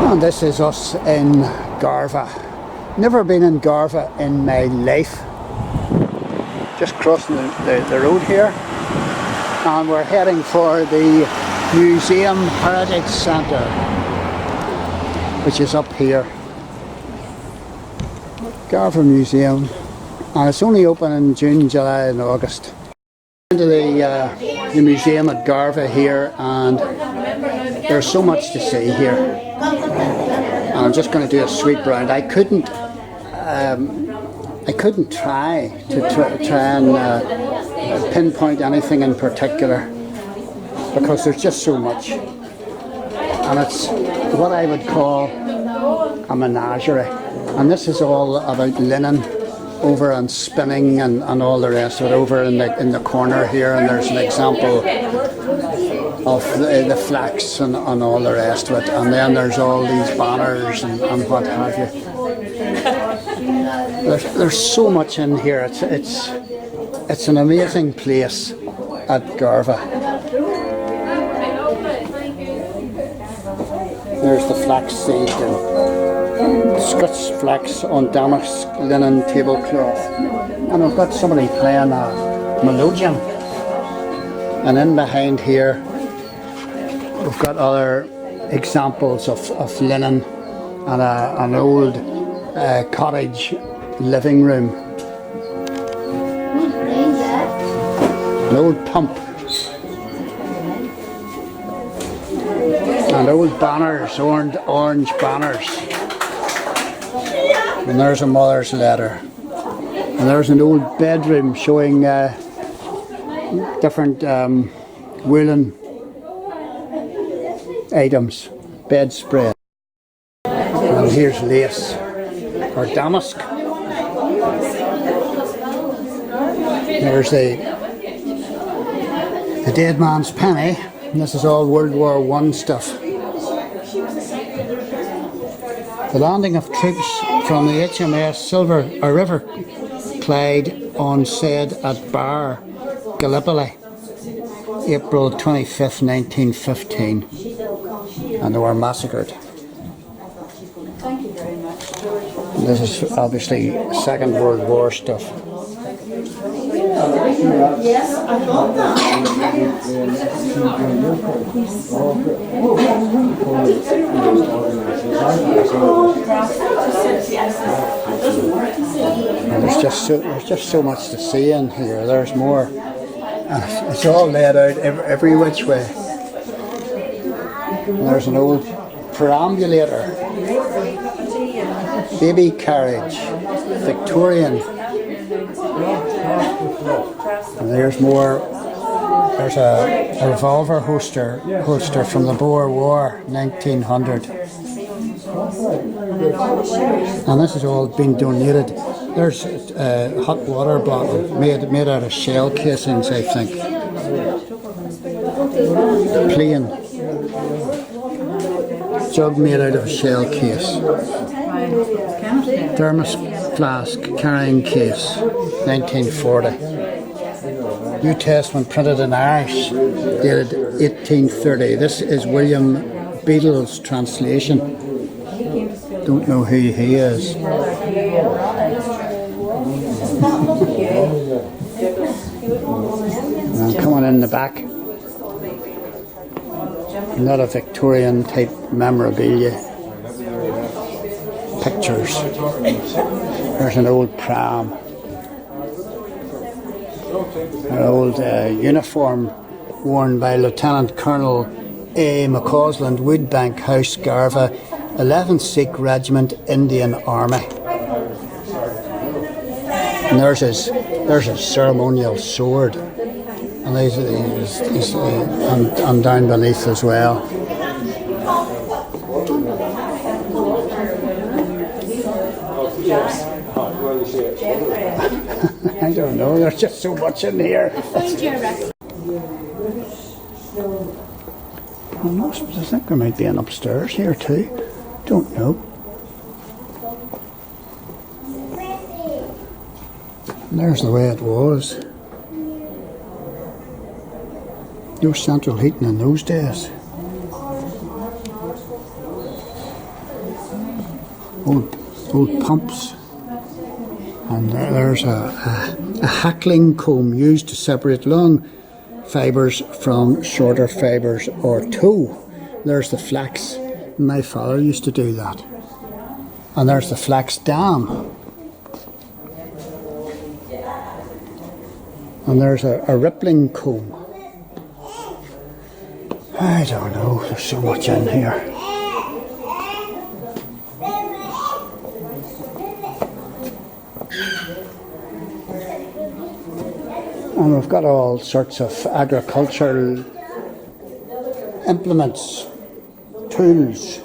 And this is us in Garvagh. Never been in Garvagh in my life. Just crossing the road here, and we're heading for the Museum Heritage Centre, which is up here. Garvagh Museum, and it's only open in June, July and August. Into the museum at Garvagh here, and there's so much to see here. And I'm just going to do a sweep round. I couldn't try and pinpoint anything in particular because there's just so much, and it's what I would call a menagerie. And this is all about linen over and spinning and all the rest of it. Over in the corner here, and there's an example of the flax and all the rest of it, and then there's all these banners and what have you. There's so much in here. It's an amazing place at Garvagh. There's the flax seed and Scots flax on damask linen tablecloth, and I've got somebody playing a melodeon. And in behind here we've got other examples of linen and an old cottage living room, an old pump, and old banners, orange banners. And there's a mother's letter, and there's an old bedroom showing different woolen items, bedspread. And here's lace or damask. There's the dead man's penny, and this is all World War I stuff. The landing of troops from the HMS River Clyde on said at Bar Gallipoli, April 25th, 1915, and they were massacred. Thank you very much. This is obviously Second World War stuff. Yes, I thought that. And there's just so much to see in here. There's more. It's all laid out every which way. And there's an old perambulator, baby carriage, Victorian. And there's more. There's a revolver holster from the Boer War, 1900. And this has all been donated. There's a hot water bottle made out of shell casings, I think. Plain. Jug made out of a shell case. Thermos flask carrying case, 1940. New Testament printed in Irish, dated 1830. This is William Beadle's translation. Don't know who he is. And coming in the back, a lot of Victorian type memorabilia, pictures. There's an old pram, an old uniform worn by Lieutenant Colonel A. McCausland, Woodbank House, Garvagh, 11th Sikh Regiment, Indian Army. And there's his ceremonial sword, and and down beneath as well. I don't know, there's just so much in here. I think there might be an upstairs here too. Don't know. And there's the way it was. No central heating in those days. old pumps. And there's a hackling comb used to separate long fibres from shorter fibres or tow. There's the flax. My father used to do that. And there's the flax dam. And there's a rippling comb. I don't know, there's so much in here. And we've got all sorts of agricultural implements, tools.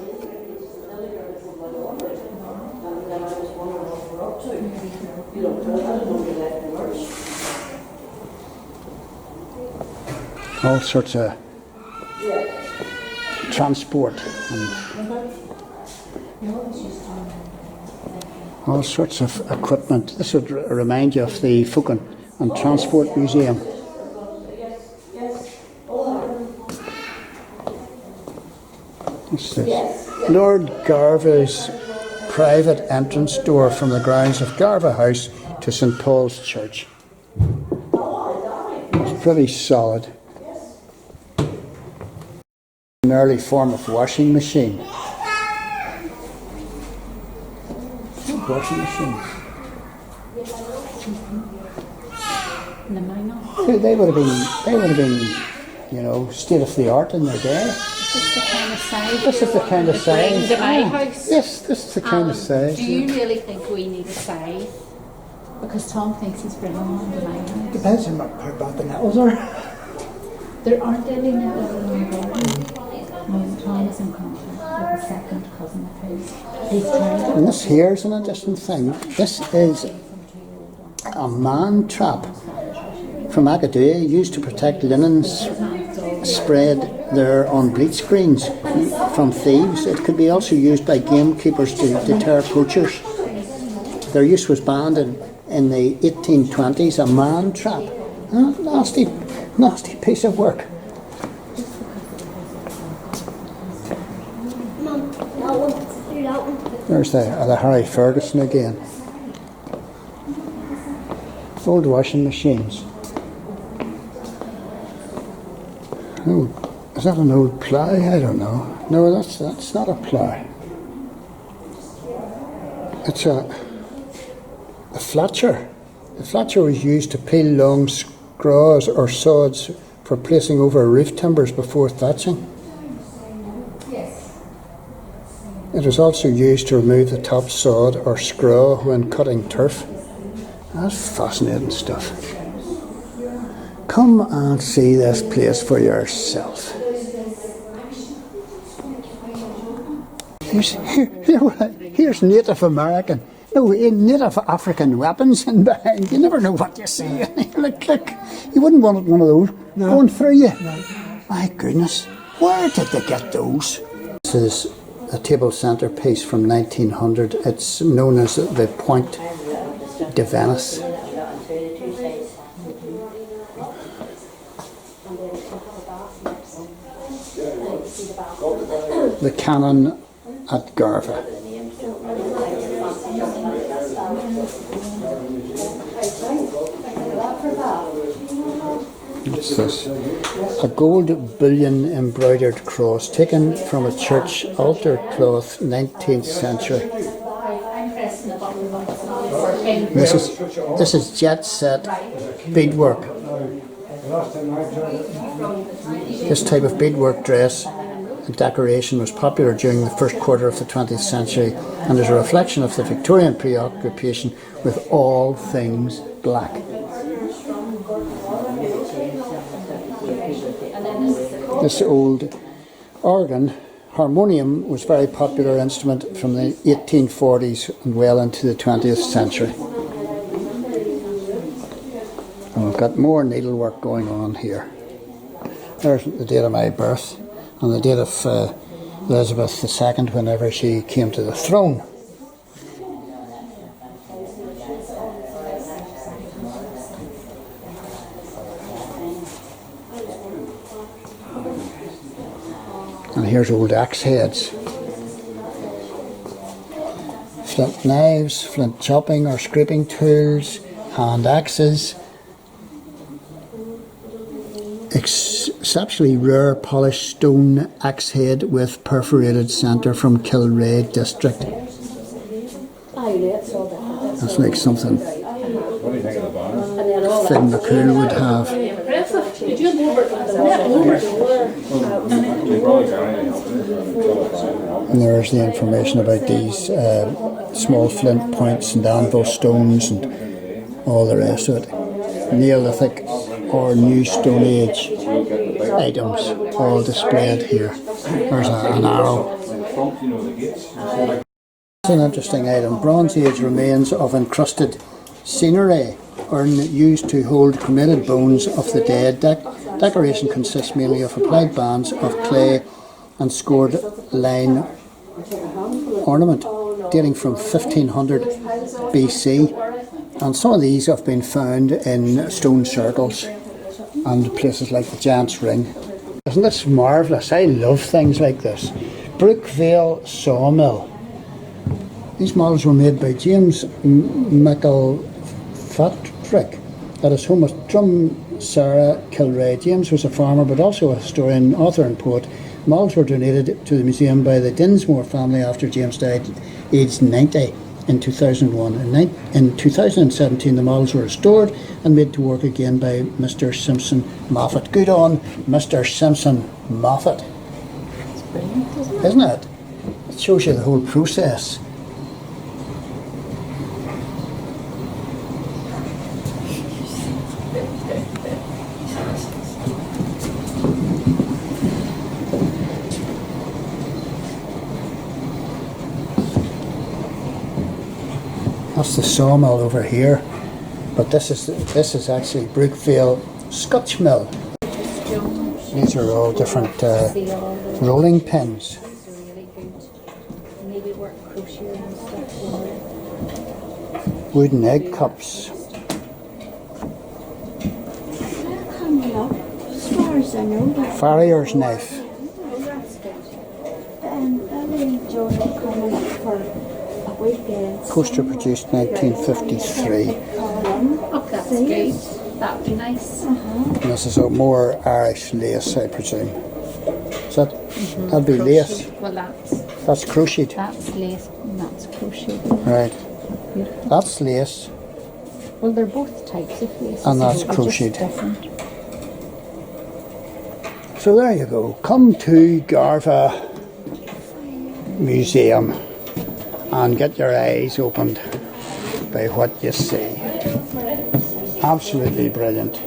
All sorts of transport and all sorts of equipment. This would remind you of the Folk and Transport Museum. What's this? Lord Garvagh's private entrance door from the grounds of Garvagh House to St Paul's Church. It's pretty solid. An early form of washing machine. Washing machines. They would have been, you know, state of the art in their day. This is the kind of size. This is the kind of size. To my house. Yes, this is the kind of size. Do you really think we need a size? Because Tom thinks he's bringing one to my house. Depends on how bad the nettles are. There aren't any nettles in the garden. Tom is in contact with a second cousin of his. He's trying to. And this here is an interesting thing. This is a man trap from Agadir used to protect linens spread there on bleach screens from thieves. It could be also used by gamekeepers to deter poachers. Their use was banned in the 1820s, a man trap. Nasty piece of work. There's the Harry Ferguson again. Old washing machines. Oh, is that an old plough? I don't know. No, that's not a plough. It's a fletcher. The fletcher was used to peel long scraws or sods for placing over roof timbers before thatching. It was also used to remove the top sod or scraw when cutting turf. That's fascinating stuff. Come and see this place for yourself. Here's Native American, Native African weapons in behind. You never know what you see. Look, you wouldn't want one of those going through you. No. My goodness, where did they get those? This is a table centrepiece from 1900. It's known as the Point de Venice. The cannon at Garvagh. What's this? A gold bullion embroidered cross taken from a church altar cloth, 19th century. This is jet set beadwork. This type of beadwork dress and decoration was popular during the first quarter of the 20th century and is a reflection of the Victorian preoccupation with all things black. This old organ, harmonium, was a very popular instrument from the 1840s and well into the 20th century. And we've got more needlework going on here. There's the date of my birth and the date of Elizabeth II whenever she came to the throne. And here's old axe heads. flint knives, flint chopping or scraping tools, hand axes, exceptionally rare polished stone axe head with perforated centre from Kilrea district. That's like something Finn McCool would have. And there's the information about these small flint points and anvil stones and all the rest of it. Neolithic or New Stone Age items all displayed here. There's an arrow. It's an interesting item. Bronze Age remains of encrusted scenery are used to hold cremated bones of the dead. Decoration consists mainly of applied bands of clay and scored line ornament dating from 1500 BC, and some of these have been found in stone circles and places like the Giant's Ring. Isn't this marvellous? I love things like this. Brookvale Sawmill. These models were made by James McIlfatrick at his home at Drumsara, Kilrea. James was a farmer but also a historian, author and poet. Models were donated to the museum by the Dinsmore family after James died aged 90 in 2001. In 2017 the models were restored and made to work again by Mr. Simpson Moffat. Good on Mr. Simpson Moffat. It's brilliant, isn't it? Isn't it? It shows you the whole process. That's the sawmill over here, but this is actually Brookvale Scotch Mill. These are all different rolling pins. Wooden egg cups. Farrier's knife. Poster produced 1953. Oh, that's good. That would be nice. And this is a more Irish lace, I presume. Is that? That'd be lace. Well, that's crocheted. That's lace and that's crocheted. Right. Beautiful. That's lace. Well, they're both types of lace. And that's crocheted. So there you go. Come to Garvagh Museum and get your eyes opened by what you see. Absolutely brilliant.